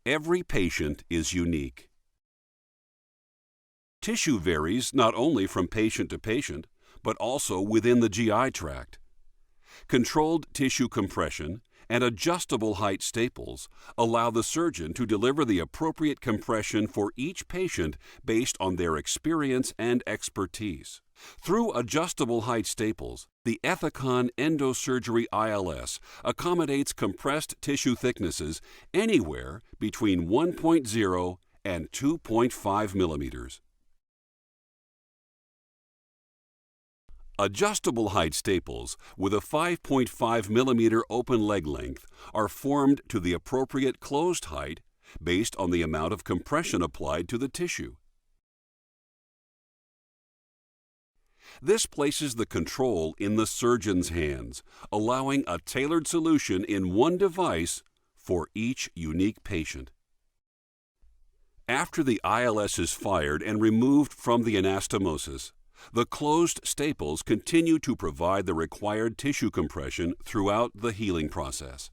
Every patient is unique. Tissue varies not only from patient to patient, but also within the GI tract. Controlled tissue compression and adjustable height staples allow the surgeon to deliver the appropriate compression for each patient based on their experience and expertise. Through adjustable height staples, the Ethicon Endosurgery ILS accommodates compressed tissue thicknesses anywhere between 1.0 and 2.5 millimeters. Adjustable height staples with a 5.5 millimeter open leg length are formed to the appropriate closed height based on the amount of compression applied to the tissue. This places the control in the surgeon's hands, allowing a tailored solution in one device for each unique patient. After the ILS is fired and removed from the anastomosis, the closed staples continue to provide the required tissue compression throughout the healing process.